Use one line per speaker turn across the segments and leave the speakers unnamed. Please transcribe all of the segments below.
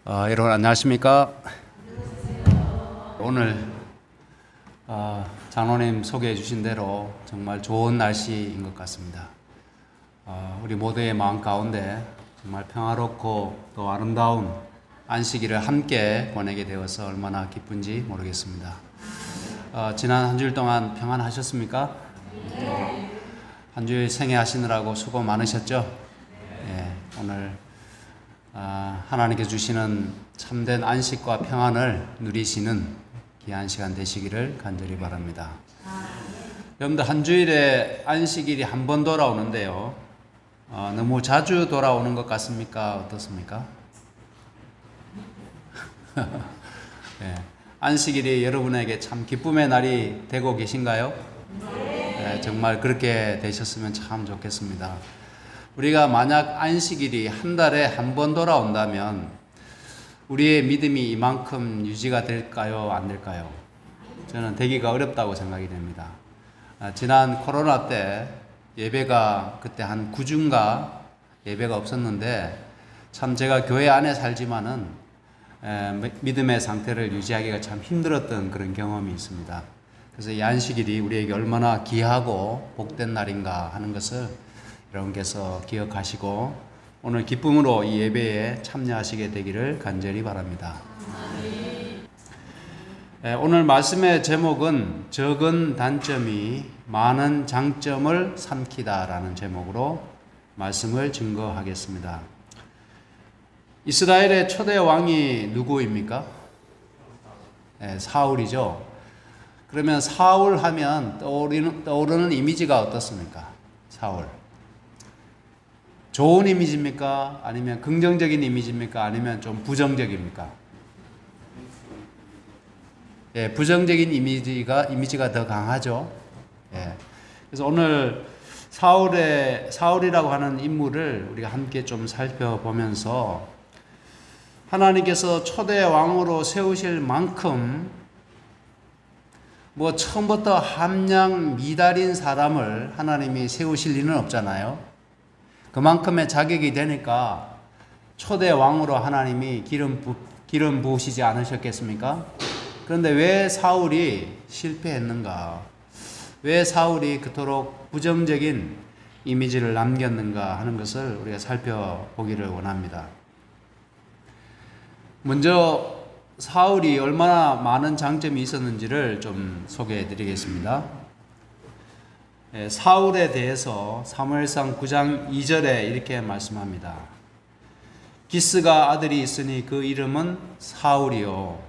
여러분 안녕하십니까? 오늘 장로님 소개해 주신 대로 정말 좋은 날씨인 것 같습니다. 우리 모두의 마음 가운데 정말 평화롭고 또 아름다운 안식일을 함께 보내게 되어서 얼마나 기쁜지 모르겠습니다. 지난 한 주일 동안 평안하셨습니까? 한 주일 생애하시느라고 수고 많으셨죠? 오늘 하나님께서 주시는 참된 안식과 평안을 누리시는 귀한 시간 되시기를 간절히 바랍니다. 여러분들 한 주일에 안식일이 한 번 돌아오는데요. 너무 자주 돌아오는 것 같습니까? 어떻습니까? 안식일이 여러분에게 참 기쁨의 날이 되고 계신가요? 정말 그렇게 되셨으면 참 좋겠습니다. 우리가 만약 안식일이 한 달에 한 번 돌아온다면 우리의 믿음이 이만큼 유지가 될까요? 안 될까요? 저는 되기가 어렵다고 생각이 됩니다. 지난 코로나 때 예배가 그때 한 9주인가 예배가 없었는데 참 제가 교회 안에 살지만은 믿음의 상태를 유지하기가 참 힘들었던 그런 경험이 있습니다. 그래서 이 안식일이 우리에게 얼마나 귀하고 복된 날인가 하는 것을 여러분께서 기억하시고 오늘 기쁨으로 이 예배에 참여하시게 되기를 간절히 바랍니다. 오늘 말씀의 제목은 적은 단점이 많은 장점을 삼키다라는 제목으로 말씀을 증거하겠습니다. 이스라엘의 초대 왕이 누구입니까? 사울이죠. 그러면 사울 하면 떠오르는 이미지가 어떻습니까? 사울. 좋은 이미지입니까? 아니면 긍정적인 이미지입니까? 아니면 좀 부정적입니까? 부정적인 이미지가 더 강하죠. 그래서 오늘 사울이라고 하는 인물을 우리가 함께 좀 살펴보면서 하나님께서 초대 왕으로 세우실 만큼 처음부터 함량 미달인 사람을 하나님이 세우실 리는 없잖아요. 그만큼의 자격이 되니까 초대 왕으로 하나님이 기름 부으시지 않으셨겠습니까? 그런데 왜 사울이 실패했는가? 왜 사울이 그토록 부정적인 이미지를 남겼는가 하는 것을 우리가 살펴보기를 원합니다. 먼저 사울이 얼마나 많은 장점이 있었는지를 좀 소개해 드리겠습니다. 사울에 대해서 사무엘상 9장 2절에 이렇게 말씀합니다. 기스가 아들이 있으니 그 이름은 사울이요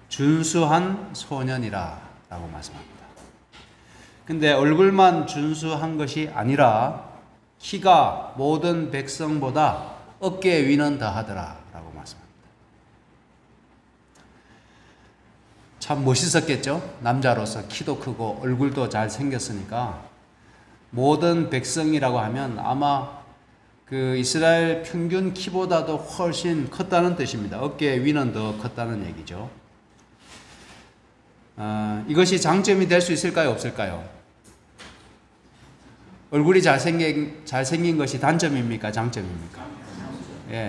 준수한 소년이라 라고 말씀합니다. 근데 얼굴만 준수한 것이 아니라 키가 모든 백성보다 어깨 위는 더하더라 라고 말씀합니다. 참 멋있었겠죠? 남자로서 키도 크고 얼굴도 잘 생겼으니까 모든 백성이라고 하면 아마 그 이스라엘 평균 키보다도 훨씬 컸다는 뜻입니다. 어깨 위는 더 컸다는 얘기죠. 이것이 장점이 될 수 있을까요? 없을까요? 얼굴이 잘생긴 것이 단점입니까? 장점입니까?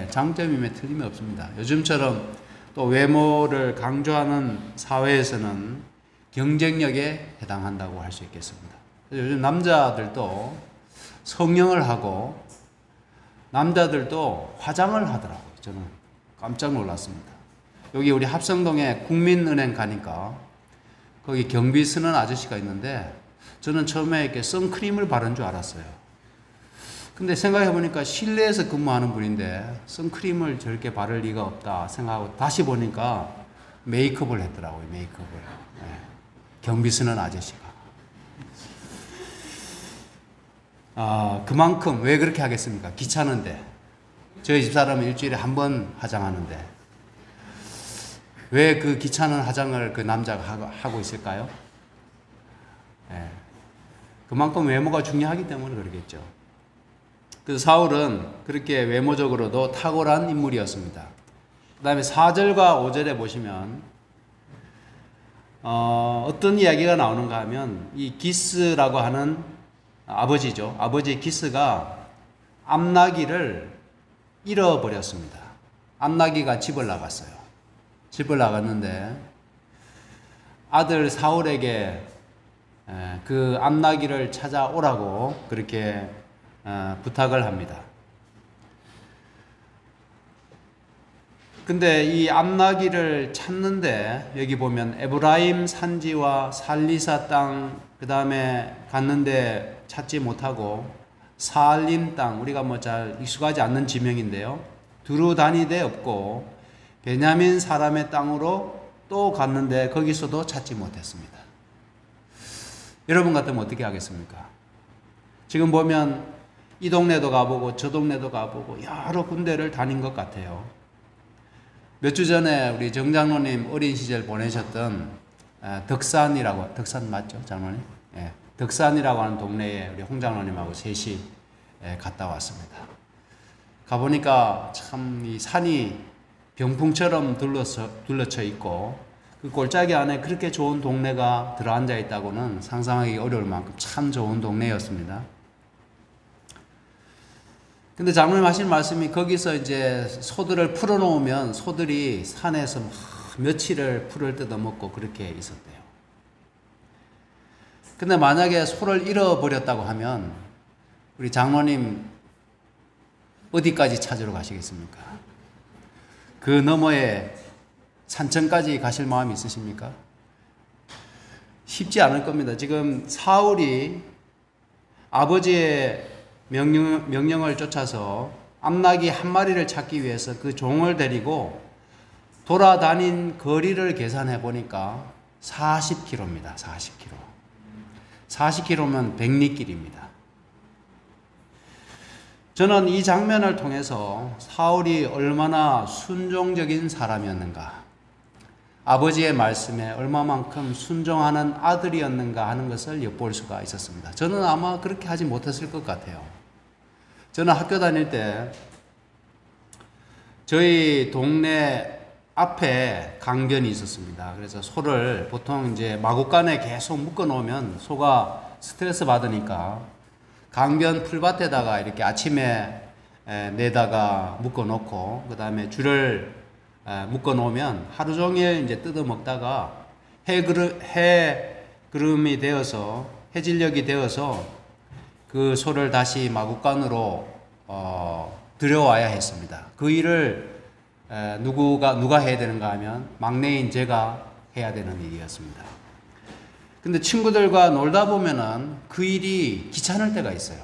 장점이면 틀림없습니다. 요즘처럼 또 외모를 강조하는 사회에서는 경쟁력에 해당한다고 할 수 있겠습니다. 요즘 남자들도 성형을 하고 남자들도 화장을 하더라고요. 저는 깜짝 놀랐습니다. 여기 우리 합성동에 국민은행 가니까 거기 경비 쓰는 아저씨가 있는데 저는 처음에 이렇게 선크림을 바른 줄 알았어요. 근데 생각해보니까 실내에서 근무하는 분인데 선크림을 저렇게 바를 리가 없다 생각하고 다시 보니까 메이크업을 했더라고요. 메이크업을. 경비 쓰는 아저씨가. 그만큼 왜 그렇게 하겠습니까? 귀찮은데. 저희 집사람은 일주일에 한 번 화장하는데 왜 그 귀찮은 화장을 그 남자가 하고 있을까요? 그만큼 외모가 중요하기 때문에 그러겠죠. 그래서 사울은 그렇게 외모적으로도 탁월한 인물이었습니다. 그 다음에 4절과 5절에 보시면 어떤 이야기가 나오는가 하면 이 기스라고 하는 아버지죠. 아버지 기스가 암나기를 잃어버렸습니다. 암나기가 집을 나갔어요. 집을 나갔는데 아들 사울에게 그 암나기를 찾아오라고 그렇게 부탁을 합니다. 근데 이 암나기를 찾는데 여기 보면 에브라임 산지와 살리사 땅 그 다음에 갔는데 찾지 못하고 사알림 땅, 우리가 뭐 잘 익숙하지 않는 지명인데요. 두루 다니되 없고 베냐민 사람의 땅으로 또 갔는데 거기서도 찾지 못했습니다. 여러분 같으면 어떻게 하겠습니까? 지금 보면 이 동네도 가보고 저 동네도 가보고 여러 군데를 다닌 것 같아요. 몇 주 전에 우리 정 장로님 어린 시절 보내셨던 덕산 맞죠, 장로님? 예, 덕산이라고 하는 동네에 우리 홍 장로님하고 셋이 갔다 왔습니다. 가보니까 참 이 산이 병풍처럼 둘러쳐 있고 그 골짜기 안에 그렇게 좋은 동네가 들어앉아 있다고는 상상하기 어려울 만큼 참 좋은 동네였습니다. 근데 장로님 하신 말씀이 거기서 이제 소들을 풀어놓으면 소들이 산에서 며칠을 풀을 뜯어먹고 그렇게 있었대요. 근데 만약에 소를 잃어버렸다고 하면 우리 장로님 어디까지 찾으러 가시겠습니까? 그 너머에 산천까지 가실 마음이 있으십니까? 쉽지 않을 겁니다. 지금 사울이 아버지의 명령을 쫓아서 암나기 한 마리를 찾기 위해서 그 종을 데리고 돌아다닌 거리를 계산해 보니까 40km입니다. 40km. 40km면 백리길입니다. 저는 이 장면을 통해서 사울이 얼마나 순종적인 사람이었는가, 아버지의 말씀에 얼마만큼 순종하는 아들이었는가 하는 것을 엿볼 수가 있었습니다. 저는 아마 그렇게 하지 못했을 것 같아요. 저는 학교 다닐 때 저희 동네 앞에 강변이 있었습니다. 그래서 소를 보통 이제 마구간에 계속 묶어 놓으면 소가 스트레스 받으니까 강변 풀밭에다가 이렇게 아침에 내다가 묶어 놓고 그 다음에 줄을 묶어 놓으면 하루 종일 이제 뜯어 먹다가 해그름이 되어서 해질녘이 되어서 그 소를 다시 마구간으로 들여와야 했습니다. 그 일을 누가 해야 되는가 하면 막내인 제가 해야 되는 일이었습니다. 근데 친구들과 놀다 보면은 그 일이 귀찮을 때가 있어요.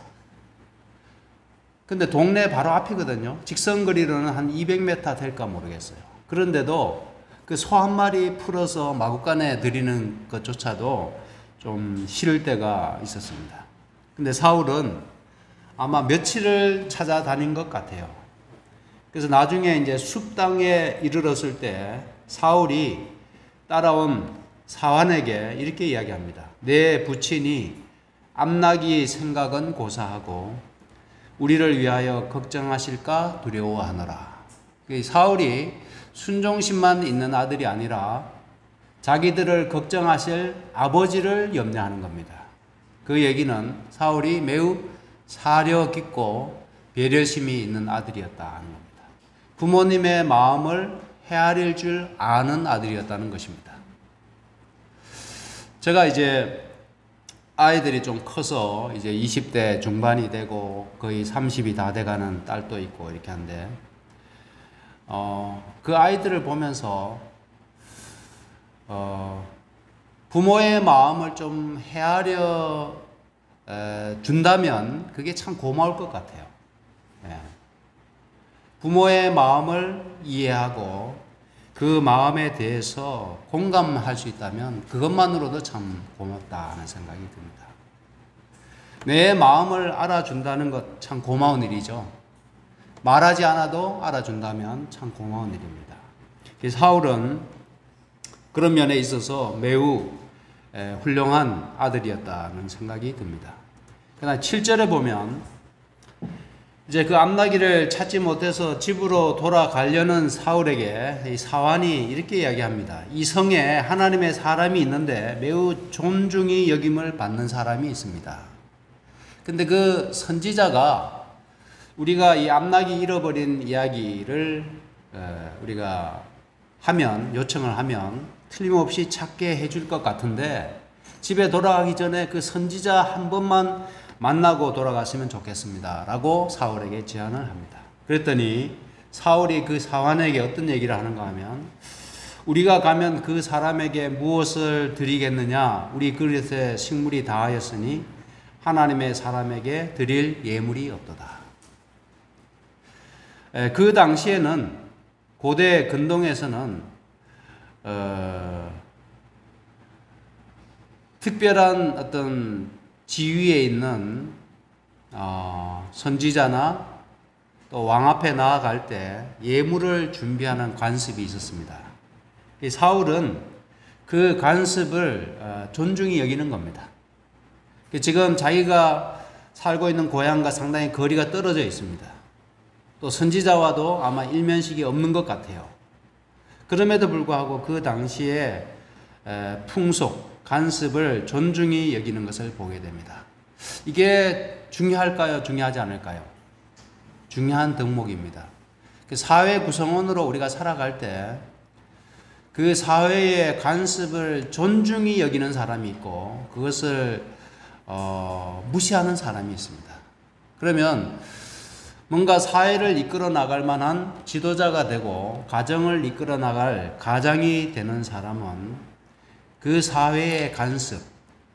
근데 동네 바로 앞이거든요. 직선거리로는 한 200m 될까 모르겠어요. 그런데도 그 소 한 마리 풀어서 마구간에 들이는 것조차도 좀 싫을 때가 있었습니다. 근데 사울은 아마 며칠을 찾아다닌 것 같아요. 그래서 나중에 이제 숲 땅에 이르렀을 때 사울이 따라온 사환에게 이렇게 이야기합니다. 내 부친이 암나기 생각은 고사하고 우리를 위하여 걱정하실까 두려워하노라. 사울이 순종심만 있는 아들이 아니라 자기들을 걱정하실 아버지를 염려하는 겁니다. 그 얘기는 사울이 매우 사려 깊고 배려심이 있는 아들이었다 하는 겁니다. 부모님의 마음을 헤아릴 줄 아는 아들이었다는 것입니다. 제가 이제 아이들이 좀 커서 이제 20대 중반이 되고 거의 30이 다 돼가는 딸도 있고 이렇게 한데, 그 아이들을 보면서, 부모의 마음을 좀 헤아려 준다면 그게 참 고마울 것 같아요. 예. 부모의 마음을 이해하고 그 마음에 대해서 공감할 수 있다면 그것만으로도 참 고맙다 하는 생각이 듭니다. 내 마음을 알아준다는 것 참 고마운 일이죠. 말하지 않아도 알아준다면 참 고마운 일입니다. 사울은 그런 면에 있어서 매우 훌륭한 아들이었다는 생각이 듭니다. 그러나 7절에 보면 이제 그 암나기를 찾지 못해서 집으로 돌아가려는 사울에게 이 사환이 이렇게 이야기합니다. 이 성에 하나님의 사람이 있는데 매우 존중이 여김을 받는 사람이 있습니다. 근데 그 선지자가 우리가 이 암나기 잃어버린 이야기를 우리가 요청을 하면 틀림없이 찾게 해줄 것 같은데 집에 돌아가기 전에 그 선지자 한 번만 만나고 돌아갔으면 좋겠습니다 라고 사울에게 제안을 합니다. 그랬더니 사울이 그 사환에게 어떤 얘기를 하는가 하면, 우리가 가면 그 사람에게 무엇을 드리겠느냐? 우리 그릇에 식물이 다하였으니 하나님의 사람에게 드릴 예물이 없도다. 그 당시에는, 고대 근동에서는 특별한 어떤 지위에 있는 선지자나 또 왕 앞에 나아갈 때 예물을 준비하는 관습이 있었습니다. 사울은 그 관습을 존중히 여기는 겁니다. 지금 자기가 살고 있는 고향과 상당히 거리가 떨어져 있습니다. 또 선지자와도 아마 일면식이 없는 것 같아요. 그럼에도 불구하고 그 당시에 풍속, 관습을 존중히 여기는 것을 보게 됩니다. 이게 중요할까요? 중요하지 않을까요? 중요한 덕목입니다. 사회 구성원으로 우리가 살아갈 때 그 사회의 관습을 존중히 여기는 사람이 있고 그것을 무시하는 사람이 있습니다. 그러면 뭔가 사회를 이끌어 나갈 만한 지도자가 되고 가정을 이끌어 나갈 가장이 되는 사람은 그 사회의 관습,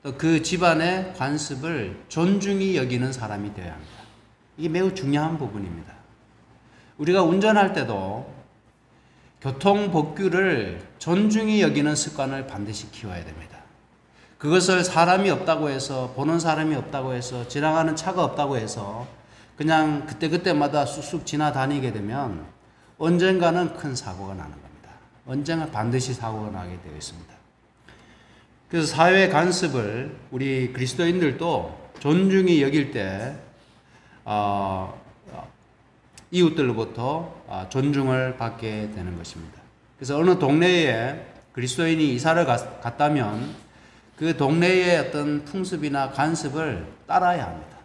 또 그 집안의 관습을 존중히 여기는 사람이 되어야 합니다. 이게 매우 중요한 부분입니다. 우리가 운전할 때도 교통법규를 존중히 여기는 습관을 반드시 키워야 됩니다. 그것을 사람이 없다고 해서, 보는 사람이 없다고 해서, 지나가는 차가 없다고 해서 그냥 그때그때마다 쑥쑥 지나다니게 되면 언젠가는 큰 사고가 나는 겁니다. 언젠가 반드시 사고가 나게 되어 있습니다. 그래서 사회 관습을 우리 그리스도인들도 존중히 여길 때 이웃들로부터 존중을 받게 되는 것입니다. 그래서 어느 동네에 그리스도인이 이사를 갔다면 그 동네의 어떤 풍습이나 관습을 따라야 합니다.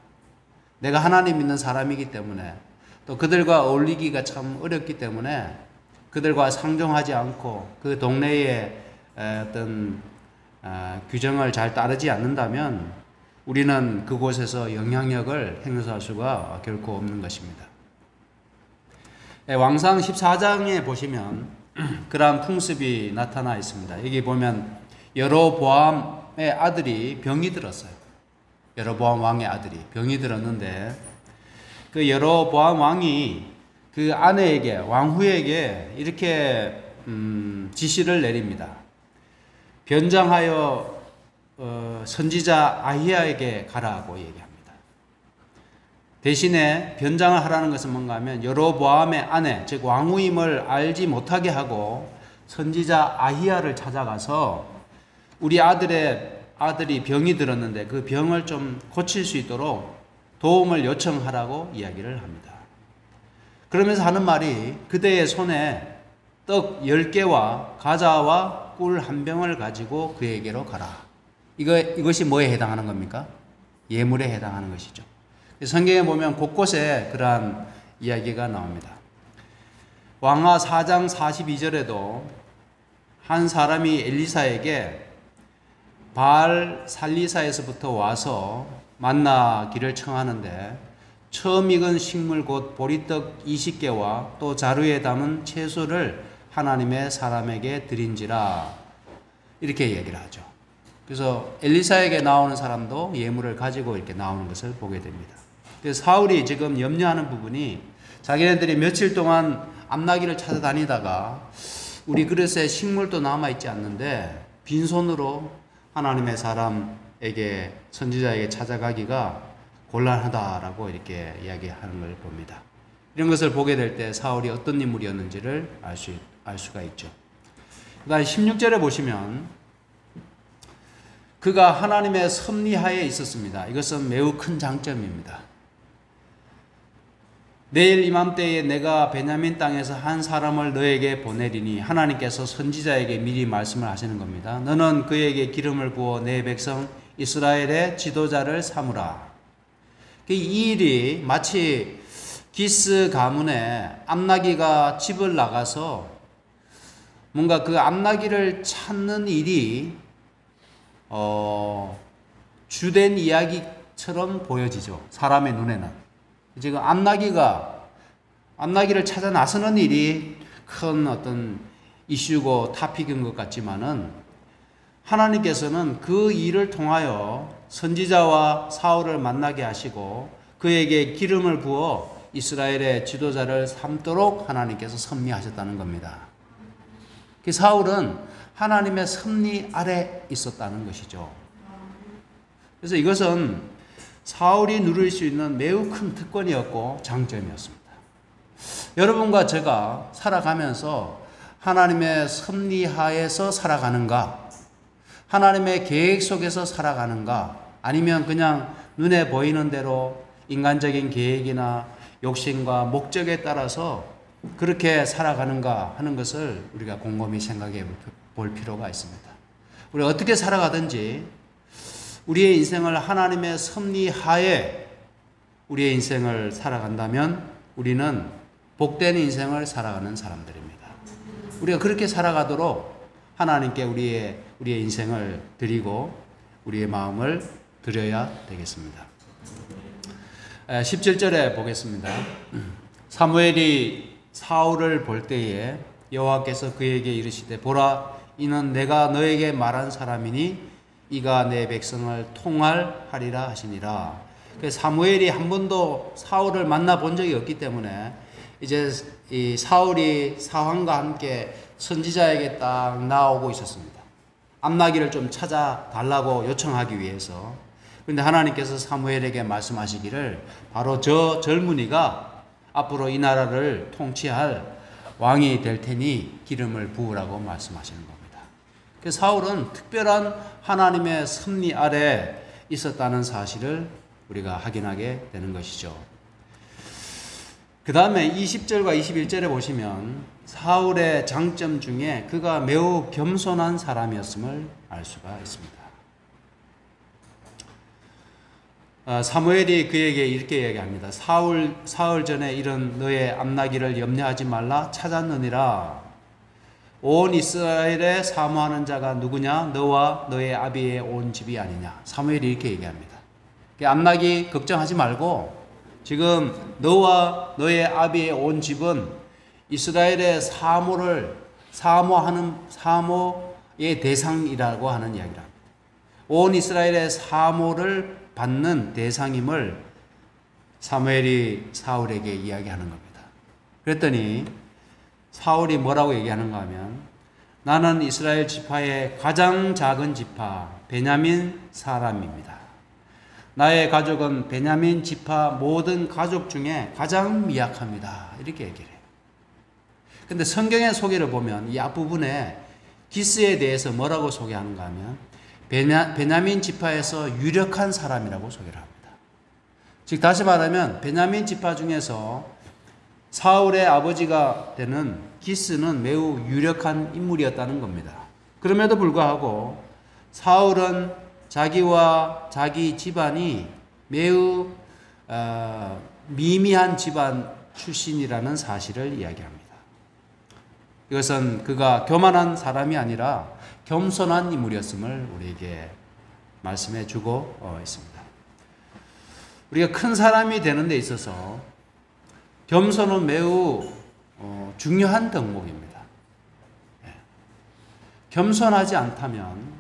내가 하나님 믿는 사람이기 때문에, 또 그들과 어울리기가 참 어렵기 때문에 그들과 상종하지 않고 그 동네의 어떤 규정을 잘 따르지 않는다면 우리는 그곳에서 영향력을 행사할 수가 결코 없는 것입니다. 왕상 14장에 보시면 그러한 풍습이 나타나 있습니다. 여기 보면 여로보암의 아들이 병이 들었어요. 여로보암 왕의 아들이 병이 들었는데 그 여로보암 왕이 그 아내에게, 왕후에게 이렇게 지시를 내립니다. 변장하여 선지자 아히야에게 가라고 얘기합니다. 대신에 변장을 하라는 것은 뭔가 하면 여로보암의 아내, 즉 왕후임을 알지 못하게 하고 선지자 아히야를 찾아가서 우리 아들이 병이 들었는데 그 병을 좀 고칠 수 있도록 도움을 요청하라고 이야기를 합니다. 그러면서 하는 말이, 그대의 손에 떡 10개와 과자와 꿀 한 병을 가지고 그에게로 가라. 이것이 뭐에 해당하는 겁니까? 예물에 해당하는 것이죠. 성경에 보면 곳곳에 그러한 이야기가 나옵니다. 왕하 4장 42절에도 한 사람이 엘리사에게 바알 살리사에서부터 와서 만나기를 청하는데 처음 익은 식물 곧 보리떡 20개와 또 자루에 담은 채소를 하나님의 사람에게 드린지라, 이렇게 얘기를 하죠. 그래서 엘리사에게 나오는 사람도 예물을 가지고 이렇게 나오는 것을 보게 됩니다. 그래서 사울이 지금 염려하는 부분이, 자기네들이 며칠 동안 암나기를 찾아다니다가 우리 그릇에 식물도 남아있지 않는데 빈손으로 하나님의 사람에게, 선지자에게 찾아가기가 곤란하다라고 이렇게 이야기하는 걸 봅니다. 이런 것을 보게 될 때 사울이 어떤 인물이었는지를 알 수가 있죠. 그다음 16절에 보시면 그가 하나님의 섭리하에 있었습니다. 이것은 매우 큰 장점입니다. 내일 이맘때에 내가 베냐민 땅에서 한 사람을 너에게 보내리니, 하나님께서 선지자에게 미리 말씀을 하시는 겁니다. 너는 그에게 기름을 부어 내 백성 이스라엘의 지도자를 삼으라. 이 일이 마치 기스 가문에 암나기가 집을 나가서 뭔가 그 암나기를 찾는 일이 주된 이야기처럼 보여지죠. 사람의 눈에는. 지금 암나기를 찾아 나서는 일이 큰 어떤 이슈고 타픽인 것 같지만은 하나님께서는 그 일을 통하여 선지자와 사울을 만나게 하시고 그에게 기름을 부어 이스라엘의 지도자를 삼도록 하나님께서 섭리하셨다는 겁니다. 그 사울은 하나님의 섭리 아래 있었다는 것이죠. 그래서 이것은 사울이 누릴 수 있는 매우 큰 특권이었고 장점이었습니다. 여러분과 제가 살아가면서 하나님의 섭리 하에서 살아가는가? 하나님의 계획 속에서 살아가는가? 아니면 그냥 눈에 보이는 대로 인간적인 계획이나 욕심과 목적에 따라서 그렇게 살아가는가 하는 것을 우리가 곰곰이 생각해 볼 필요가 있습니다. 우리가 어떻게 살아가든지 우리의 인생을 하나님의 섭리 하에 우리의 인생을 살아간다면 우리는 복된 인생을 살아가는 사람들입니다. 우리가 그렇게 살아가도록 하나님께 우리의 인생을 드리고 우리의 마음을 드려야 되겠습니다. 17절에 보겠습니다. 사무엘이 사울을 볼 때에 여호와께서 그에게 이르시되 보라 이는 내가 너에게 말한 사람이니 이가 내 백성을 통할하리라 하시니라. 사무엘이 한 번도 사울을 만나본 적이 없기 때문에 이제 이 사울이 사환과 함께 선지자에게 딱 나오고 있었습니다. 암나기를 좀 찾아 달라고 요청하기 위해서. 그런데 하나님께서 사무엘에게 말씀하시기를 바로 저 젊은이가 앞으로 이 나라를 통치할 왕이 될 테니 기름을 부으라고 말씀하시는 겁니다. 그래서 사울은 특별한 하나님의 섭리 아래 있었다는 사실을 우리가 확인하게 되는 것이죠. 그 다음에 20절과 21절에 보시면 사울의 장점 중에 그가 매우 겸손한 사람이었음을 알 수가 있습니다. 사무엘이 그에게 이렇게 이야기합니다. 사흘 전에 이런 너의 암나기를 염려하지 말라 찾았느니라. 온 이스라엘에 사모하는 자가 누구냐? 너와 너의 아비의 온 집이 아니냐. 사무엘이 이렇게 얘기합니다. 암나기 걱정하지 말고 지금 너와 너의 아비의 온 집은 이스라엘의 사모의 대상이라고 하는 이야기를 합니다. 온 이스라엘의 사모를 받는 대상임을 사무엘이 사울에게 이야기하는 겁니다. 그랬더니 사울이 뭐라고 얘기하는가 하면 나는 이스라엘 지파의 가장 작은 지파 베냐민 사람입니다. 나의 가족은 베냐민 지파 모든 가족 중에 가장 미약합니다. 이렇게 얘기를 해요. 근데 성경의 소개를 보면 이 앞부분에 기스에 대해서 뭐라고 소개하는가 하면 베냐민 지파에서 유력한 사람이라고 소개를 합니다. 즉 다시 말하면 베냐민 지파 중에서 사울의 아버지가 되는 기스는 매우 유력한 인물이었다는 겁니다. 그럼에도 불구하고 사울은 자기와 자기 집안이 매우 미미한 집안 출신이라는 사실을 이야기합니다. 이것은 그가 교만한 사람이 아니라 겸손한 인물이었음을 우리에게 말씀해 주고 있습니다. 우리가 큰 사람이 되는 데 있어서 겸손은 매우 중요한 덕목입니다. 겸손하지 않다면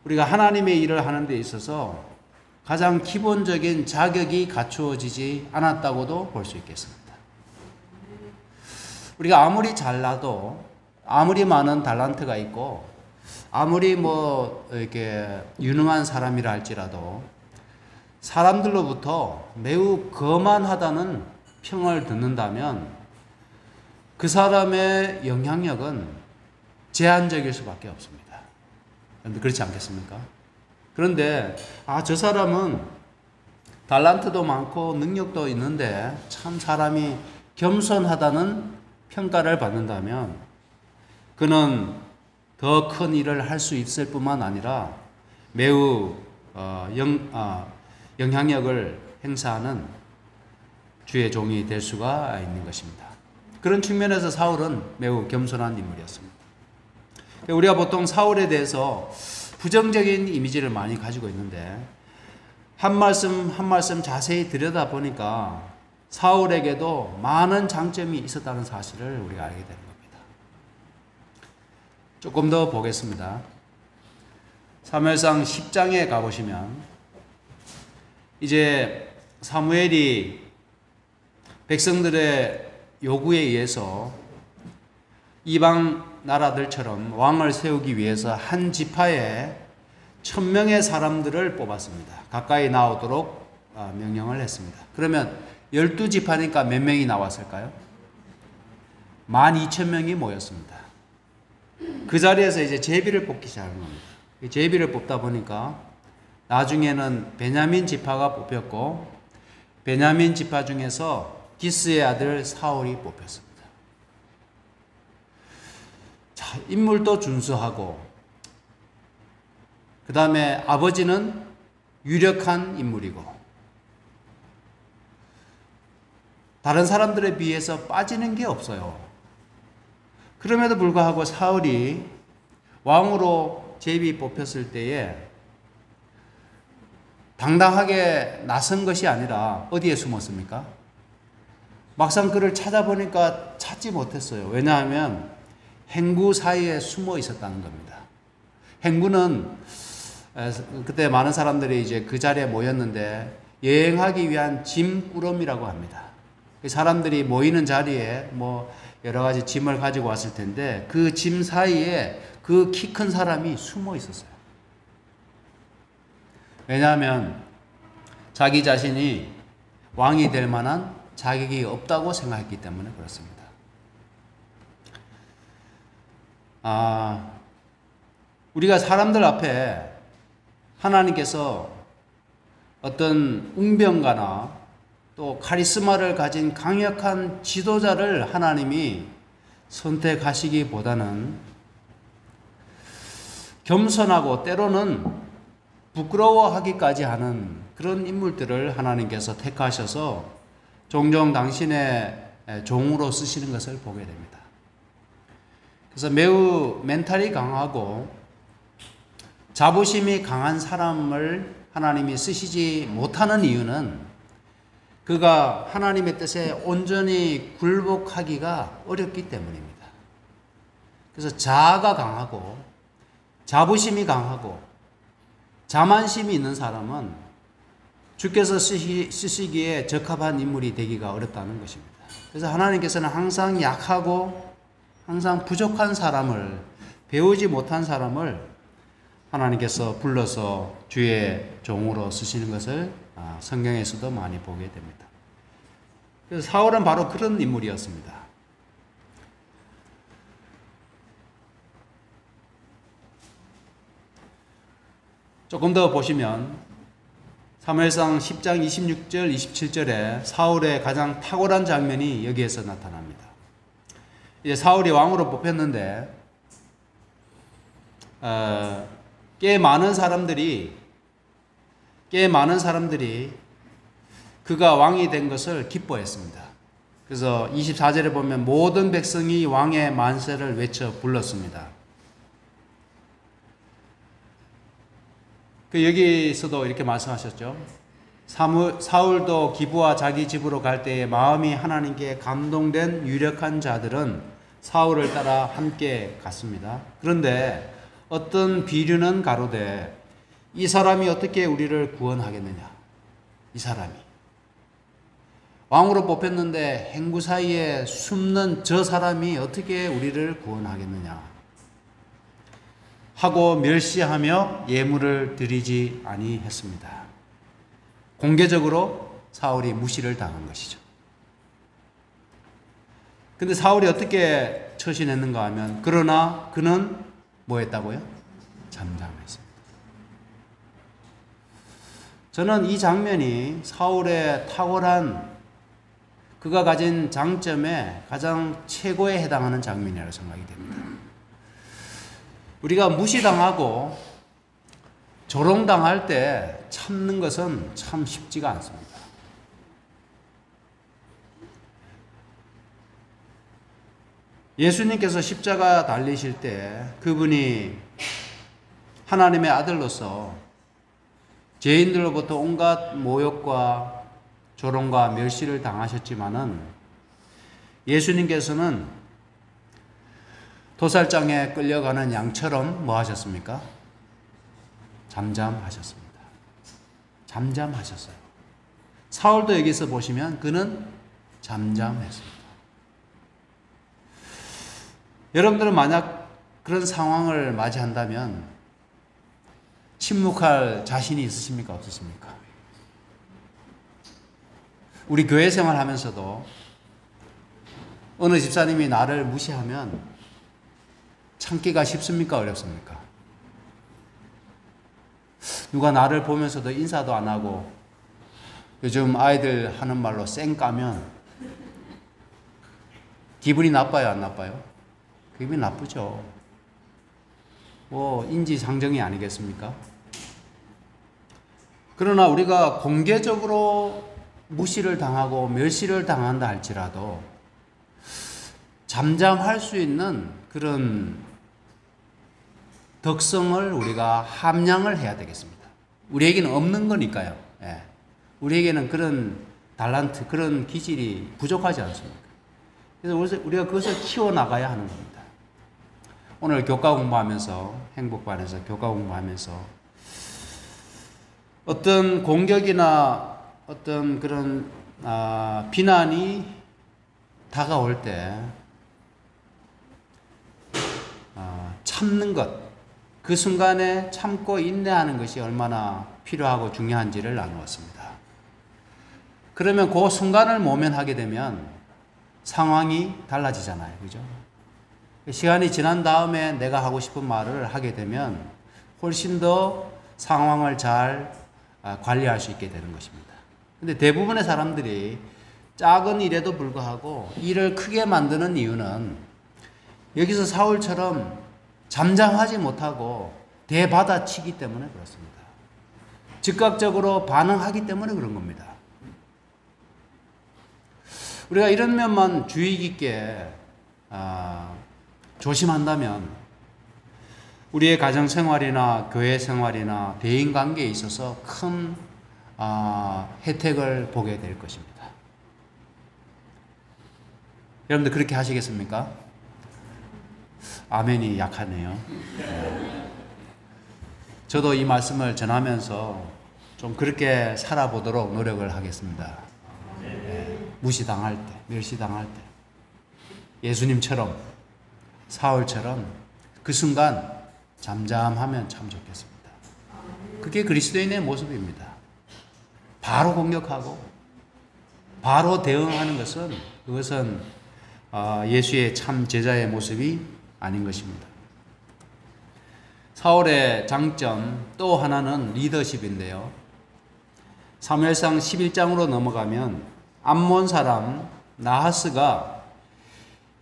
우리가 하나님의 일을 하는 데 있어서 가장 기본적인 자격이 갖추어지지 않았다고도 볼 수 있겠습니다. 우리가 아무리 잘나도 아무리 많은 달란트가 있고 아무리 이렇게 유능한 사람이라 할지라도 사람들로부터 매우 거만하다는 평을 듣는다면 그 사람의 영향력은 제한적일 수밖에 없습니다. 그런데 그렇지 않겠습니까? 그런데 저 사람은 달란트도 많고 능력도 있는데 참 사람이 겸손하다는 평가를 받는다면 그는 더 큰 일을 할 수 있을 뿐만 아니라 매우 영향력을 행사하는 주의 종이 될 수가 있는 것입니다. 그런 측면에서 사울은 매우 겸손한 인물이었습니다. 우리가 보통 사울에 대해서 부정적인 이미지를 많이 가지고 있는데 한 말씀 한 말씀 자세히 들여다보니까 사울에게도 많은 장점이 있었다는 사실을 우리가 알게 되는 겁니다. 조금 더 보겠습니다. 사무엘상 10장에 가보시면 이제 사무엘이 백성들의 요구에 의해서 이방 나라들처럼 왕을 세우기 위해서 한 지파에 1000명의 사람들을 뽑았습니다. 가까이 나오도록 명령을 했습니다. 그러면 12지파니까 몇 명이 나왔을까요? 12,000명이 모였습니다. 그 자리에서 이제 제비를 뽑기 시작한 겁니다. 제비를 뽑다 보니까 나중에는 베냐민 지파가 뽑혔고 베냐민 지파 중에서 기스의 아들 사울이 뽑혔습니다. 자, 인물도 준수하고 그 다음에 아버지는 유력한 인물이고 다른 사람들에 비해서 빠지는 게 없어요. 그럼에도 불구하고 사울이 왕으로 제비 뽑혔을 때에 당당하게 나선 것이 아니라 어디에 숨었습니까? 막상 그를 찾아보니까 찾지 못했어요. 왜냐하면 행구 사이에 숨어 있었다는 겁니다. 행구는 그때 많은 사람들이 이제 그 자리에 모였는데 여행하기 위한 짐꾸러미라고 합니다. 사람들이 모이는 자리에 뭐 여러 가지 짐을 가지고 왔을 텐데 그 짐 사이에 그 키 큰 사람이 숨어 있었어요. 왜냐하면 자기 자신이 왕이 될 만한 자격이 없다고 생각했기 때문에 그렇습니다. 우리가 사람들 앞에 하나님께서 어떤 웅변가나 또 카리스마를 가진 강력한 지도자를 하나님이 선택하시기보다는 겸손하고 때로는 부끄러워하기까지 하는 그런 인물들을 하나님께서 택하셔서 종종 당신의 종으로 쓰시는 것을 보게 됩니다. 그래서 매우 멘탈이 강하고 자부심이 강한 사람을 하나님이 쓰시지 못하는 이유는 그가 하나님의 뜻에 온전히 굴복하기가 어렵기 때문입니다. 그래서 자아가 강하고 자부심이 강하고 자만심이 있는 사람은 주께서 쓰시기에 적합한 인물이 되기가 어렵다는 것입니다. 그래서 하나님께서는 항상 약하고 항상 부족한 사람을, 배우지 못한 사람을 하나님께서 불러서 주의 종으로 쓰시는 것을 성경에서도 많이 보게 됩니다. 그래서 사울은 바로 그런 인물이었습니다. 조금 더 보시면 사무엘상 10장 26절 27절에 사울의 가장 탁월한 장면이 여기에서 나타납니다. 이제 사울이 왕으로 뽑혔는데 꽤 많은 사람들이 그가 왕이 된 것을 기뻐했습니다. 그래서 24절에 보면 모든 백성이 왕의 만세를 외쳐 불렀습니다. 여기서도 이렇게 말씀하셨죠. 사울도 기브와 자기 집으로 갈 때에 마음이 하나님께 감동된 유력한 자들은 사울을 따라 함께 갔습니다. 그런데 어떤 비류는 가로되 이 사람이 어떻게 우리를 구원하겠느냐. 이 사람이 왕으로 뽑혔는데 행구 사이에 숨는 저 사람이 어떻게 우리를 구원하겠느냐 하고 멸시하며 예물을 드리지 아니했습니다. 공개적으로 사울이 무시를 당한 것이죠. 근데 사울이 어떻게 처신했는가 하면 그러나 그는 뭐 했다고요? 잠잠했습니다. 저는 이 장면이 사울의 탁월한 그가 가진 장점에 가장 최고에 해당하는 장면이라고 생각이 됩니다. 우리가 무시당하고 조롱당할 때 참는 것은 참 쉽지가 않습니다. 예수님께서 십자가 달리실 때 그분이 하나님의 아들로서 죄인들로부터 온갖 모욕과 조롱과 멸시를 당하셨지만은 예수님께서는 도살장에 끌려가는 양처럼 뭐 하셨습니까? 잠잠하셨습니다. 잠잠하셨어요. 사울도 여기서 보시면 그는 잠잠했습니다. 여러분들은 만약 그런 상황을 맞이한다면 침묵할 자신이 있으십니까? 없으십니까? 우리 교회 생활하면서도 어느 집사님이 나를 무시하면 참기가 쉽습니까? 어렵습니까? 누가 나를 보면서도 인사도 안 하고 요즘 아이들 하는 말로 쌩 까면 기분이 나빠요? 안 나빠요? 기분이 나쁘죠. 뭐 인지상정이 아니겠습니까? 그러나 우리가 공개적으로 무시를 당하고 멸시를 당한다 할지라도 잠잠할 수 있는 그런 덕성을 우리가 함양을 해야 되겠습니다. 우리에게는 없는 거니까요. 예. 우리에게는 그런 달란트, 그런 기질이 부족하지 않습니까? 그래서 우리가 그것을 키워나가야 하는 겁니다. 오늘 교과 공부하면서, 행복반에서 교과 공부하면서 어떤 공격이나 어떤 그런 비난이 다가올 때 참는 것, 그 순간에 참고 인내하는 것이 얼마나 필요하고 중요한지를 나누었습니다. 그러면 그 순간을 모면하게 되면 상황이 달라지잖아요. 그죠? 시간이 지난 다음에 내가 하고 싶은 말을 하게 되면 훨씬 더 상황을 잘 관리할 수 있게 되는 것입니다. 근데 대부분의 사람들이 작은 일에도 불구하고 일을 크게 만드는 이유는 여기서 사울처럼 잠잠하지 못하고 대받아치기 때문에 그렇습니다. 즉각적으로 반응하기 때문에 그런 겁니다. 우리가 이런 면만 주의 깊게 조심한다면 우리의 가정생활이나 교회생활이나 대인관계에 있어서 큰 혜택을 보게 될 것입니다. 여러분들 그렇게 하시겠습니까? 아멘이 약하네요. 저도 이 말씀을 전하면서 좀 그렇게 살아보도록 노력을 하겠습니다. 무시당할 때, 멸시당할 때 예수님처럼, 사울처럼 그 순간 잠잠하면 참 좋겠습니다. 그게 그리스도인의 모습입니다. 바로 공격하고 바로 대응하는 것은 그것은 예수의 참 제자의 모습이 아닌 것입니다. 사울의 장점 또 하나는 리더십인데요. 사무엘상 11장으로 넘어가면 암몬 사람 나하스가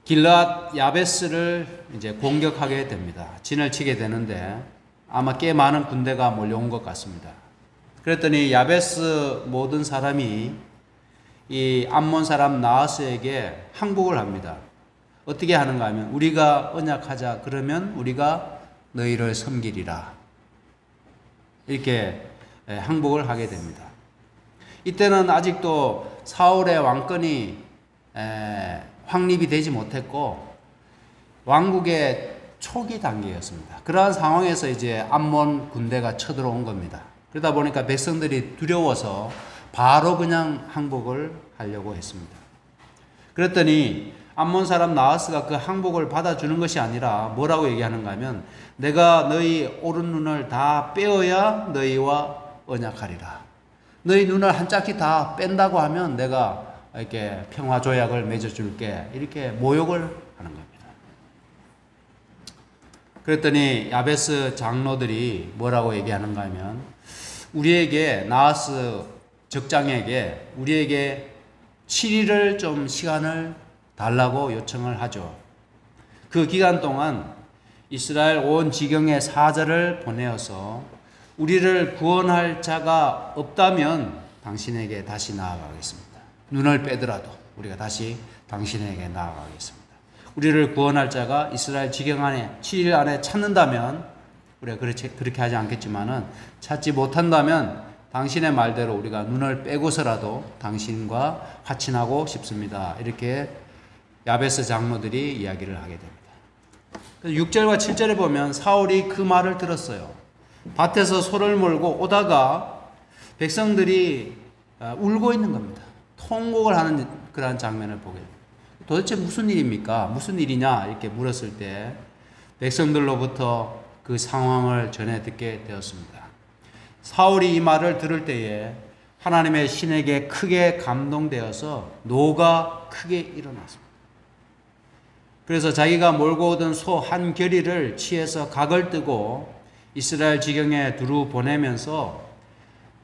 길르앗 야베스를 이제 공격하게 됩니다. 진을 치게 되는데 아마 꽤 많은 군대가 몰려온 것 같습니다. 그랬더니 야베스 모든 사람이 이 암몬 사람 나하스에게 항복을 합니다. 어떻게 하는가 하면 우리가 언약하자 그러면 우리가 너희를 섬기리라. 이렇게 항복을 하게 됩니다. 이때는 아직도 사울의 왕권이 확립이 되지 못했고 왕국의 초기 단계였습니다. 그러한 상황에서 이제 암몬 군대가 쳐들어온 겁니다. 그러다 보니까 백성들이 두려워서 바로 그냥 항복을 하려고 했습니다. 그랬더니 암몬 사람 나하스가 그 항복을 받아주는 것이 아니라 뭐라고 얘기하는가 하면 내가 너희 오른 눈을 다 빼어야 너희와 언약하리라. 너희 눈을 한 짝씩 다 뺀다고 하면 내가 이렇게 평화 조약을 맺어줄게. 이렇게 모욕을 하는 겁니다. 그랬더니 야베스 장로들이 뭐라고 얘기하는가 하면 우리에게 나하스 적장에게 우리에게 7일을 좀 시간을 달라고 요청을 하죠. 그 기간 동안 이스라엘 온 지경에 사자를 보내어서 우리를 구원할 자가 없다면 당신에게 다시 나아가겠습니다. 눈을 빼더라도 우리가 다시 당신에게 나아가겠습니다. 우리를 구원할 자가 이스라엘 지경 안에 7일 안에 찾는다면 우리가 그렇게 하지 않겠지만은 찾지 못한다면 당신의 말대로 우리가 눈을 빼고서라도 당신과 화친하고 싶습니다. 이렇게 야베스 장로들이 이야기를 하게 됩니다. 6절과 7절에 보면 사울이 그 말을 들었어요. 밭에서 소를 몰고 오다가 백성들이 울고 있는 겁니다. 통곡을 하는 그러한 장면을 보게 됩니다. 도대체 무슨 일입니까? 무슨 일이냐? 이렇게 물었을 때 백성들로부터 그 상황을 전해 듣게 되었습니다. 사울이 이 말을 들을 때에 하나님의 신에게 크게 감동되어서 노가 크게 일어났습니다. 그래서 자기가 몰고 오던 소 한 겨리를 치해서 각을 뜨고 이스라엘 지경에 두루 보내면서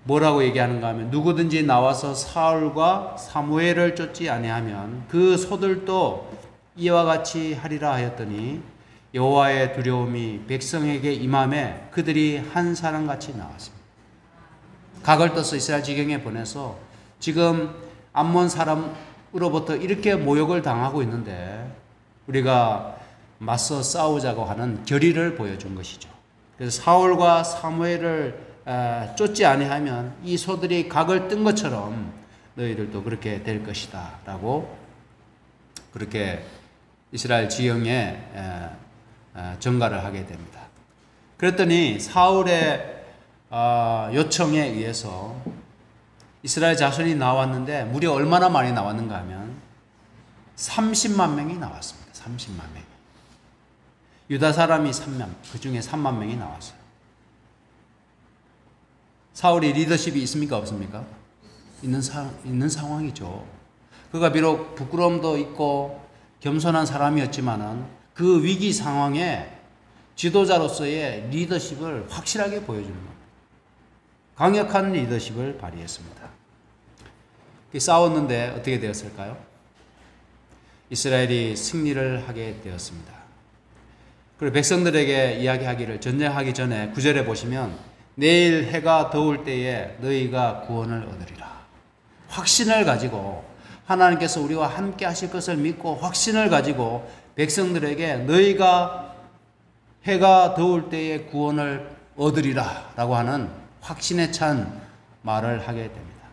뭐라고 얘기하는가 하면 누구든지 나와서 사울과 사무엘을 쫓지 아니하면 그 소들도 이와 같이 하리라 하였더니 여호와의 두려움이 백성에게 임함에 그들이 한 사람같이 나왔습니다. 각을 떠서 이스라엘 지경에 보내서 지금 암몬 사람으로부터 이렇게 모욕을 당하고 있는데 우리가 맞서 싸우자고 하는 결의를 보여준 것이죠. 그래서 사울과 사무엘을 쫓지 아니하면 이 소들이 각을 뜬 것처럼 너희들도 그렇게 될 것이다 라고 그렇게 이스라엘 지경에 전가를 하게 됩니다. 그랬더니 사울의 요청에 의해서 이스라엘 자손이 나왔는데 무려 얼마나 많이 나왔는가 하면 30만 명이 나왔습니다. 30만 명이. 유다 사람이 3만, 그 중에 3만 명이 나왔어요. 사울이 리더십이 있습니까? 없습니까? 있는 상황이죠. 그가 비록 부끄러움도 있고 겸손한 사람이었지만은 그 위기 상황에 지도자로서의 리더십을 확실하게 보여주는 겁니다. 강력한 리더십을 발휘했습니다. 싸웠는데 어떻게 되었을까요? 이스라엘이 승리를 하게 되었습니다. 그리고 백성들에게 이야기하기를 전쟁하기 전에 9절에 보시면 내일 해가 더울 때에 너희가 구원을 얻으리라. 확신을 가지고 하나님께서 우리와 함께 하실 것을 믿고 확신을 가지고 백성들에게 너희가 해가 더울 때에 구원을 얻으리라 라고 하는 확신에 찬 말을 하게 됩니다.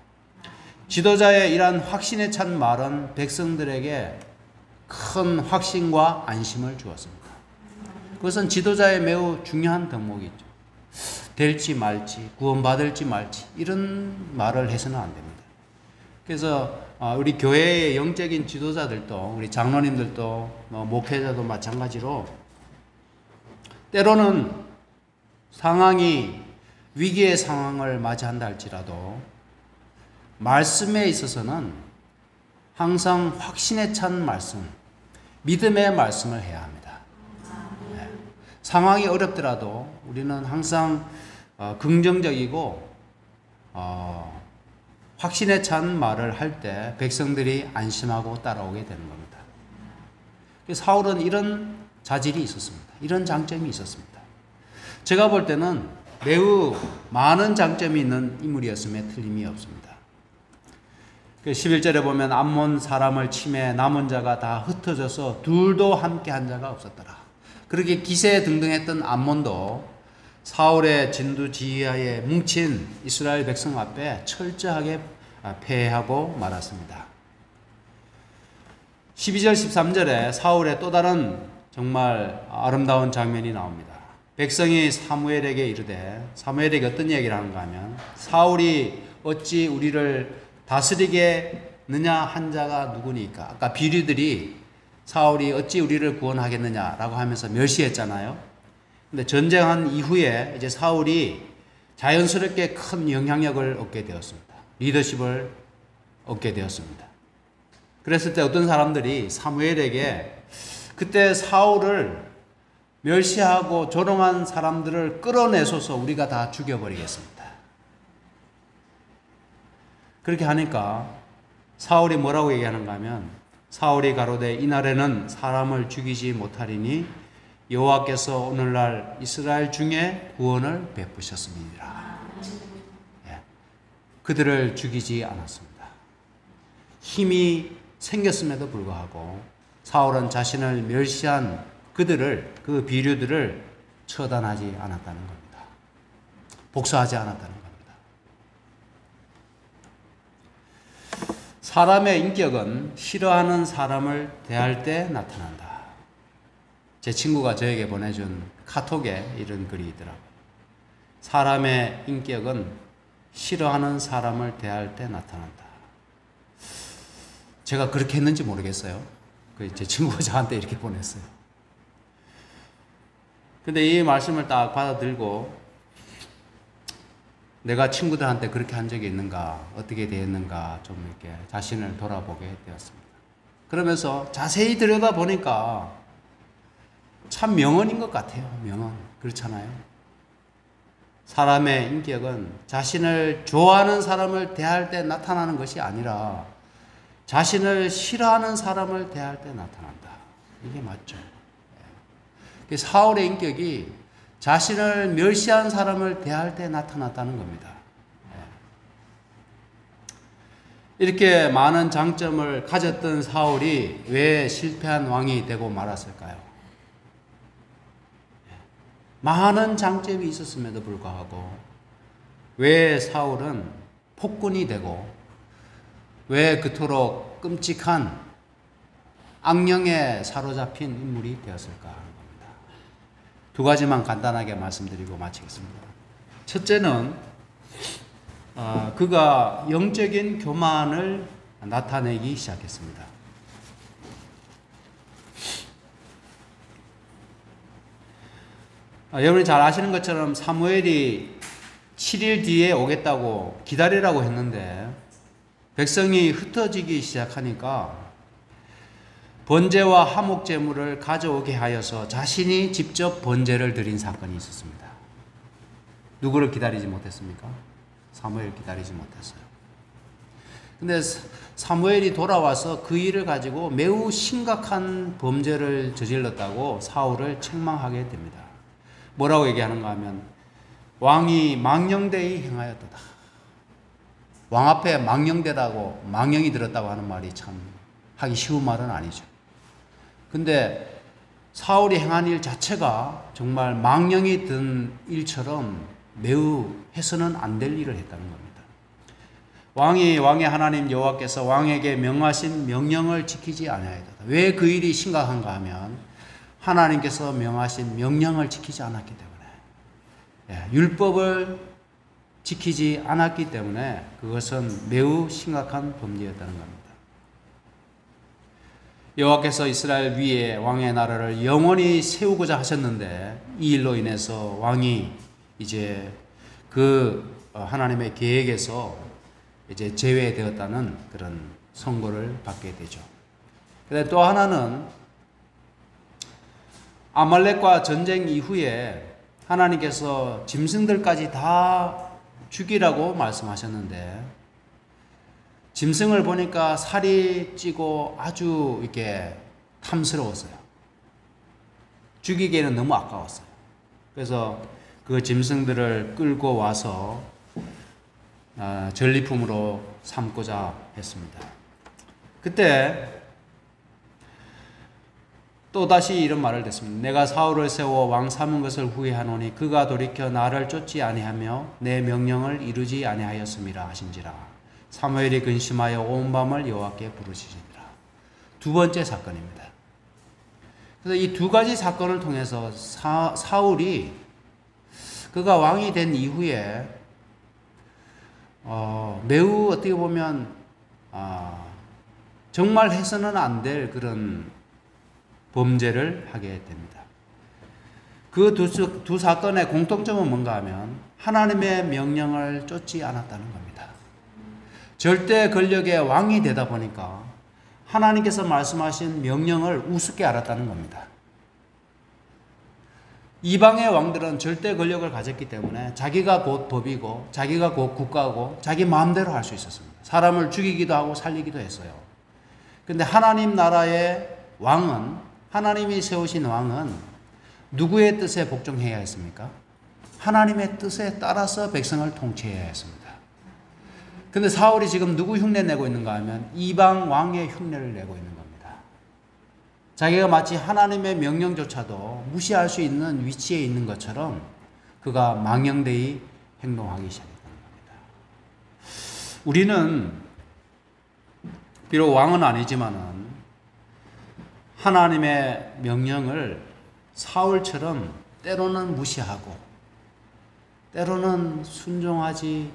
지도자의 이러한 확신에 찬 말은 백성들에게 큰 확신과 안심을 주었습니다. 그것은 지도자의 매우 중요한 덕목이죠. 될지 말지, 구원받을지 말지 이런 말을 해서는 안 됩니다. 그래서 우리 교회의 영적인 지도자들도 우리 장로님들도 목회자도 마찬가지로 때로는 상황이 위기의 상황을 맞이한다 할지라도 말씀에 있어서는 항상 확신에 찬 말씀, 믿음의 말씀을 해야 합니다. 네. 상황이 어렵더라도 우리는 항상 긍정적이고 확신에 찬 말을 할 때 백성들이 안심하고 따라오게 되는 겁니다. 사울은 이런 자질이 있었습니다. 이런 장점이 있었습니다. 제가 볼 때는 매우 많은 장점이 있는 인물이었음에 틀림이 없습니다. 11절에 보면 암몬 사람을 치매 남은 자가 다 흩어져서 둘도 함께 한 자가 없었더라. 그렇게 기세등등했던 암몬도 사울의 진두지휘하에 뭉친 이스라엘 백성 앞에 철저하게 패하고 말았습니다. 12절 13절에 사울의 또 다른 정말 아름다운 장면이 나옵니다. 백성이 사무엘에게 이르되, 사무엘에게 어떤 얘기를 하는가 하면 사울이 어찌 우리를 다스리겠느냐 한 자가 누구니까. 아까 비류들이 사울이 어찌 우리를 구원하겠느냐라고 하면서 멸시했잖아요. 근데 전쟁한 이후에 이제 사울이 자연스럽게 큰 영향력을 얻게 되었습니다. 리더십을 얻게 되었습니다. 그랬을 때 어떤 사람들이 사무엘에게 그때 사울을 멸시하고 조롱한 사람들을 끌어내소서 우리가 다 죽여버리겠습니다. 그렇게 하니까 사울이 뭐라고 얘기하는가 하면 사울이 가로되 이날에는 사람을 죽이지 못하리니 여호와께서 오늘날 이스라엘 중에 구원을 베푸셨습니다. 예. 그들을 죽이지 않았습니다. 힘이 생겼음에도 불구하고 사울은 자신을 멸시한 그 비류들을 처단하지 않았다는 겁니다. 복수하지 않았다는 겁니다. 사람의 인격은 싫어하는 사람을 대할 때 나타난다. 제 친구가 저에게 보내준 카톡에 이런 글이 있더라고요. 사람의 인격은 싫어하는 사람을 대할 때 나타난다. 제가 그렇게 했는지 모르겠어요. 제 친구가 저한테 이렇게 보냈어요. 근데 이 말씀을 딱 받아들고 내가 친구들한테 그렇게 한 적이 있는가, 어떻게 되었는가 좀 이렇게 자신을 돌아보게 되었습니다. 그러면서 자세히 들여다보니까 참 명언인 것 같아요. 명언. 그렇잖아요. 사람의 인격은 자신을 좋아하는 사람을 대할 때 나타나는 것이 아니라 자신을 싫어하는 사람을 대할 때 나타난다. 이게 맞죠. 사울의 인격이 자신을 멸시한 사람을 대할 때 나타났다는 겁니다. 이렇게 많은 장점을 가졌던 사울이 왜 실패한 왕이 되고 말았을까요? 많은 장점이 있었음에도 불구하고 왜 사울은 폭군이 되고 왜 그토록 끔찍한 악령에 사로잡힌 인물이 되었을까 하는 겁니다. 두 가지만 간단하게 말씀드리고 마치겠습니다. 첫째는 그가 영적인 교만을 나타내기 시작했습니다. 여러분이 잘 아시는 것처럼 사무엘이 7일 뒤에 오겠다고 기다리라고 했는데 백성이 흩어지기 시작하니까 번제와 화목 제물을 가져오게 하여서 자신이 직접 번제를 드린 사건이 있었습니다. 누구를 기다리지 못했습니까? 사무엘 기다리지 못했어요. 근데 사무엘이 돌아와서 그 일을 가지고 매우 심각한 범죄를 저질렀다고 사울을 책망하게 됩니다. 뭐라고 얘기하는가 하면 왕이 망령되이 행하였도다. 왕 앞에 망령되다고 망령이 들었다고 하는 말이 참 하기 쉬운 말은 아니죠. 근데 사울이 행한 일 자체가 정말 망령이 든 일처럼 매우 해서는 안 될 일을 했다는 겁니다. 왕의 하나님 여호와께서 왕에게 명하신 명령을 지키지 아니하였다. 왜 그 일이 심각한가 하면 하나님께서 명하신 명령을 지키지 않았기 때문에, 율법을 지키지 않았기 때문에 그것은 매우 심각한 범죄였다는 겁니다. 여호와께서 이스라엘 위에 왕의 나라를 영원히 세우고자 하셨는데 이 일로 인해서 왕이 이제 그 하나님의 계획에서 이제 제외되었다는 그런 선고를 받게 되죠. 그런데 또 하나는 아말렉과 전쟁 이후에 하나님께서 짐승들까지 다 죽이라고 말씀하셨는데 짐승을 보니까 살이 찌고 아주 이렇게 탐스러웠어요. 죽이기에는 너무 아까웠어요. 그래서 그 짐승들을 끌고 와서 전리품으로 삼고자 했습니다. 그때 또다시 이런 말을 듣습니다. 내가 사울을 세워 왕 삼은 것을 후회하노니 그가 돌이켜 나를 쫓지 아니하며 내 명령을 이루지 아니하였음이라 하신지라. 사무엘이 근심하여 온 밤을 여호와께 부르시니라. 두 번째 사건입니다. 그래서 이 두 가지 사건을 통해서 사울이 그가 왕이 된 이후에 매우 어떻게 보면 정말 해서는 안 될 그런 범죄를 하게 됩니다. 그 두 사건의 공통점은 뭔가 하면 하나님의 명령을 쫓지 않았다는 겁니다. 절대 권력의 왕이 되다 보니까 하나님께서 말씀하신 명령을 우습게 알았다는 겁니다. 이방의 왕들은 절대 권력을 가졌기 때문에 자기가 곧 법이고 자기가 곧 국가고 자기 마음대로 할 수 있었습니다. 사람을 죽이기도 하고 살리기도 했어요. 그런데 하나님 나라의 왕은, 하나님이 세우신 왕은 누구의 뜻에 복종해야 했습니까? 하나님의 뜻에 따라서 백성을 통치해야 했습니다. 근데 사울이 지금 누구 흉내 내고 있는가 하면 이방 왕의 흉내를 내고 있는 겁니다. 자기가 마치 하나님의 명령조차도 무시할 수 있는 위치에 있는 것처럼 그가 망령되이 행동하기 시작했다는 겁니다. 우리는 비록 왕은 아니지만은 하나님의 명령을 사울처럼 때로는 무시하고 때로는 순종하지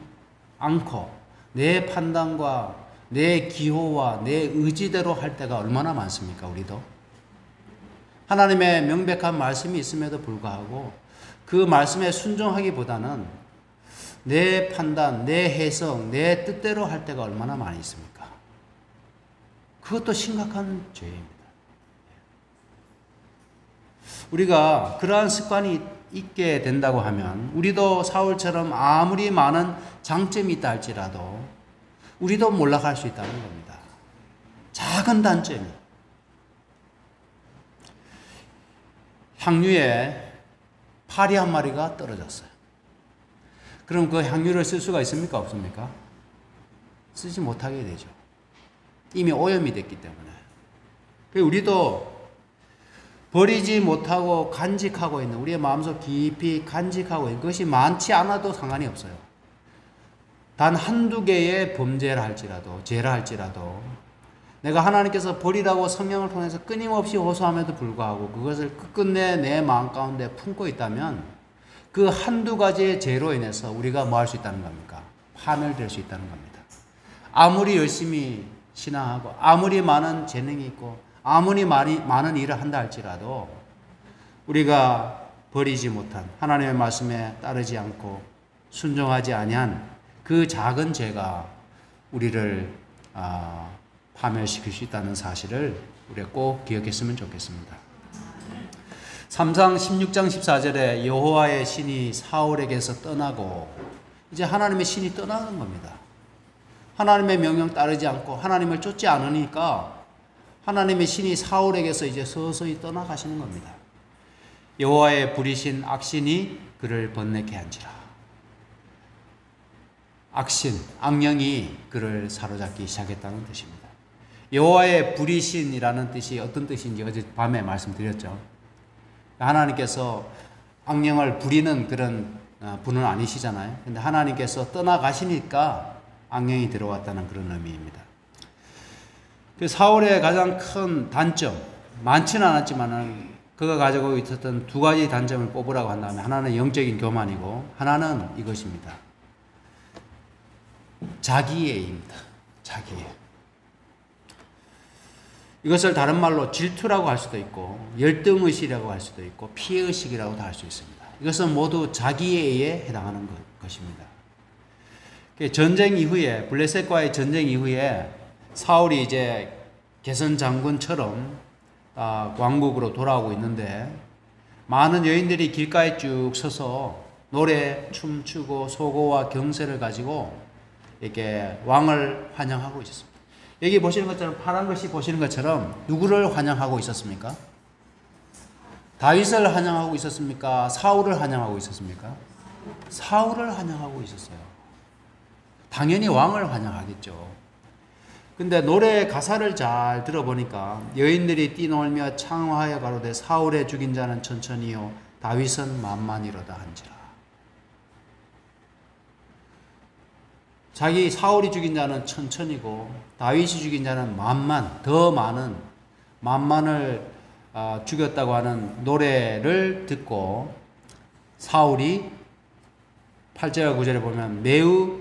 않고 내 판단과 내 기호와 내 의지대로 할 때가 얼마나 많습니까? 우리도 하나님의 명백한 말씀이 있음에도 불구하고 그 말씀에 순종하기보다는 내 판단, 내 해석, 내 뜻대로 할 때가 얼마나 많이 있습니까? 그것도 심각한 죄입니다. 우리가 그러한 습관이 있게 된다고 하면 우리도 사울처럼 아무리 많은 장점이 있다 할지라도 우리도 몰락할 수 있다는 겁니다. 작은 단점이. 향유에 파리 한 마리가 떨어졌어요. 그럼 그 향유를 쓸 수가 있습니까? 없습니까? 쓰지 못하게 되죠. 이미 오염이 됐기 때문에. 우리도 버리지 못하고 간직하고 있는 우리의 마음속 깊이 간직하고 있는 것이 많지 않아도 상관이 없어요. 단 한두 개의 범죄라 할지라도 죄라 할지라도 내가 하나님께서 버리라고 성령을 통해서 끊임없이 호소함에도 불구하고 그것을 끝끝내 내 마음 가운데 품고 있다면 그 한두 가지의 죄로 인해서 우리가 뭐 할 수 있다는 겁니까? 판을 댈 수 있다는 겁니다. 아무리 열심히 신앙하고 아무리 많은 재능이 있고 아무리 많은 일을 한다 할지라도 우리가 버리지 못한 하나님의 말씀에 따르지 않고 순종하지 아니한 그 작은 죄가 우리를 파멸시킬 수 있다는 사실을 우리가 꼭 기억했으면 좋겠습니다. 3상 16장 14절에 여호와의 신이 사울에게서 떠나고 이제 하나님의 신이 떠나는 겁니다. 하나님의 명령 따르지 않고 하나님을 쫓지 않으니까 하나님의 신이 사울에게서 이제 서서히 떠나가시는 겁니다. 여호와의 부리신 악신이 그를 번뇌케 한지라. 악신, 악령이 그를 사로잡기 시작했다는 뜻입니다. 여호와의 부리신이라는 뜻이 어떤 뜻인지 어제 밤에 말씀드렸죠. 하나님께서 악령을 부리는 그런 분은 아니시잖아요. 근데 하나님께서 떠나가시니까 악령이 들어왔다는 그런 의미입니다. 그 사울의 가장 큰 단점, 많지는 않았지만은 그가 가지고 있었던 두 가지 단점을 뽑으라고 한다면 하나는 영적인 교만이고 하나는 이것입니다. 자기애입니다. 자기애. 이것을 다른 말로 질투라고 할 수도 있고 열등의식이라고 할 수도 있고 피해의식이라고도 할 수 있습니다. 이것은 모두 자기애에 해당하는 것입니다. 전쟁 이후에 블레셋과의 전쟁 이후에 사울이 이제 개선 장군처럼 왕국으로 돌아오고 있는데 많은 여인들이 길가에 쭉 서서 노래, 춤추고 소고와 경세를 가지고 이렇게 왕을 환영하고 있었습니다. 여기 보시는 것처럼 파란 것이 보시는 것처럼 누구를 환영하고 있었습니까? 다윗을 환영하고 있었습니까? 사울을 환영하고 있었습니까? 사울을 환영하고 있었어요. 당연히 왕을 환영하겠죠. 근데 노래 가사를 잘 들어보니까 여인들이 뛰놀며 창화하여 가로되 사울의 죽인 자는 천천히요 다윗은 만만이로다 한지라. 자기 사울이 죽인 자는 천천히고 다윗이 죽인 자는 만만, 더 많은 만만을 죽였다고 하는 노래를 듣고 사울이 8절과 9절에 보면 매우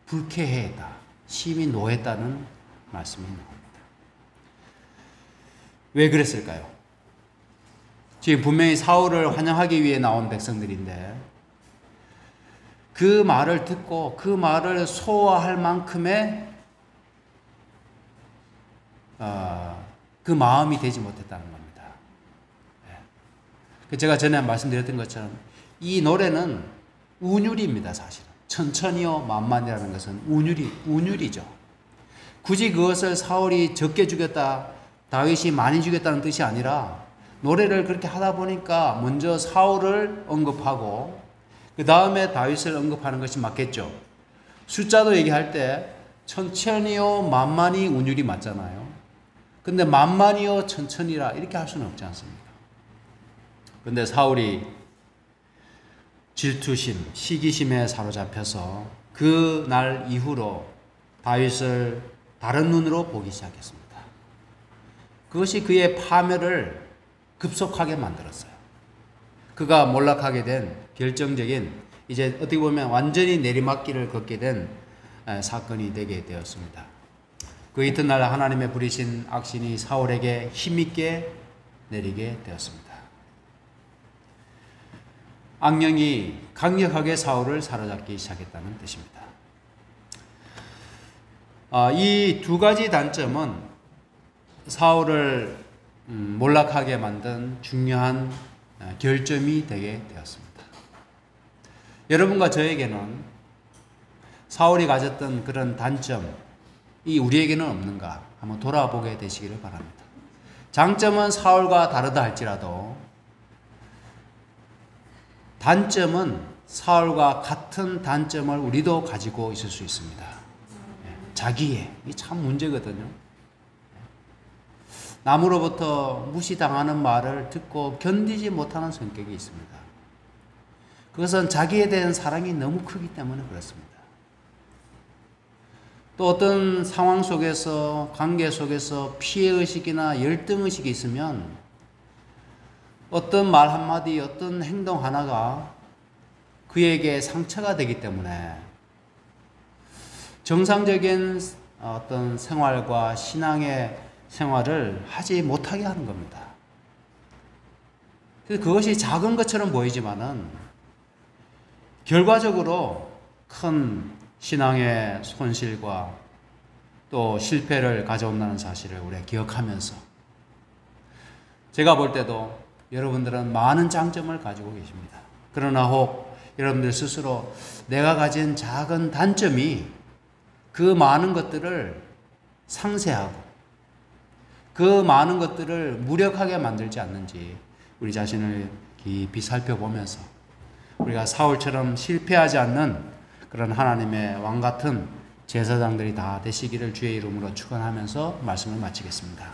불쾌해했다. 심히 노했다는 말씀이 나옵니다. 왜 그랬을까요? 지금 분명히 사울을 환영하기 위해 나온 백성들인데 그 말을 듣고 그 말을 소화할 만큼의 그 마음이 되지 못했다는 겁니다. 제가 전에 말씀드렸던 것처럼 이 노래는 운율입니다. 사실은 천천히요 만만이라는 것은 운율이죠. 굳이 그것을 사울이 적게 죽였다, 다윗이 많이 죽였다는 뜻이 아니라 노래를 그렇게 하다 보니까 먼저 사울을 언급하고 그 다음에 다윗을 언급하는 것이 맞겠죠. 숫자도 얘기할 때 천천히요 만만히 운율이 맞잖아요. 근데 만만이여 천천히라 이렇게 할 수는 없지 않습니까? 근데 사울이 질투심, 시기심에 사로잡혀서 그 날 이후로 다윗을 다른 눈으로 보기 시작했습니다. 그것이 그의 파멸을 급속하게 만들었어요. 그가 몰락하게 된 결정적인, 이제 어떻게 보면 완전히 내리막길을 걷게 된 사건이 되게 되었습니다. 그 이튿날 하나님의 부리신 악신이 사울에게 힘있게 내리게 되었습니다. 악령이 강력하게 사울을 사로잡기 시작했다는 뜻입니다. 이 두 가지 단점은 사울을 몰락하게 만든 중요한 결점이 되게 되었습니다. 여러분과 저에게는 사울이 가졌던 그런 단점이 우리에게는 없는가 한번 돌아보게 되시기를 바랍니다. 장점은 사울과 다르다 할지라도 단점은 사울과 같은 단점을 우리도 가지고 있을 수 있습니다. 자기애, 이게 참 문제거든요. 남으로부터 무시당하는 말을 듣고 견디지 못하는 성격이 있습니다. 그것은 자기에 대한 사랑이 너무 크기 때문에 그렇습니다. 또 어떤 상황 속에서, 관계 속에서 피해의식이나 열등의식이 있으면 어떤 말 한마디, 어떤 행동 하나가 그에게 상처가 되기 때문에 정상적인 어떤 생활과 신앙의 생활을 하지 못하게 하는 겁니다. 그래서 그것이 작은 것처럼 보이지만은 결과적으로 큰 신앙의 손실과 또 실패를 가져온다는 사실을 우리가 기억하면서 제가 볼 때도 여러분들은 많은 장점을 가지고 계십니다. 그러나 혹 여러분들 스스로 내가 가진 작은 단점이 그 많은 것들을 상쇄하고 그 많은 것들을 무력하게 만들지 않는지 우리 자신을 깊이 살펴보면서 우리가 사울처럼 실패하지 않는 그런 하나님의 왕 같은 제사장들이 다 되시기를 주의 이름으로 축원하면서 말씀을 마치겠습니다.